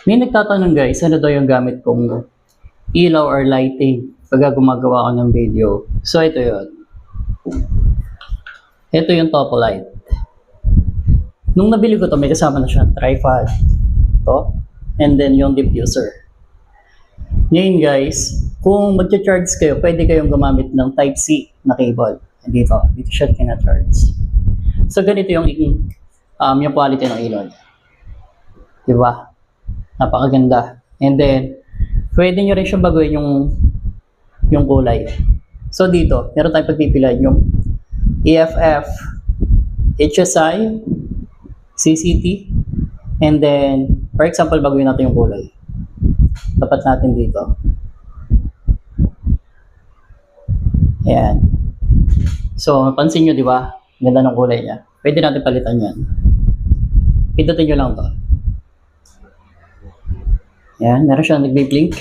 May nagtatanong guys, ano daw yung gamit kong ilaw or lighting pag gumagawa ako ng video. So ito yun. Ito yung Topo Light. Nung nabili ko to, may kasama na siya tripod. To. And then yung diffuser. Ngayon guys, kung mag-charge kayo, pwede kayong gumamit ng Type-C na cable. Dito siya kina-charge. So ganito yung quality ng ilaw. Diba? Napakaganda. And then, pwede nyo rin siyang baguhin yung kulay. So dito, meron tayong pagpipilian yung EFF, HSI, CCT, and then, for example, baguhin natin yung kulay. Tapat natin dito. Ayan. So, pansin nyo, di ba? Ganda ng kulay niya. Pwede natin palitan yan. Pindutin nyo lang to. Ayan, meron siyang nagbi-blink.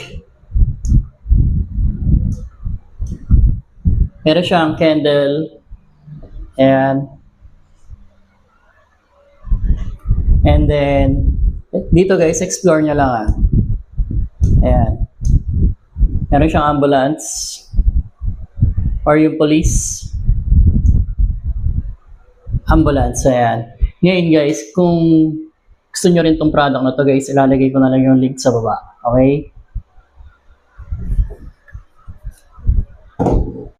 Meron siyang candle. Ayan. And then, dito guys, explore nyo lang ah. Ayan. Meron siyang ambulance. Or yung police. Ambulance, ayan. Ngayon guys, kung gusto nyo rin tong product na to guys, ilalagay ko na lang yung link sa baba. Okay?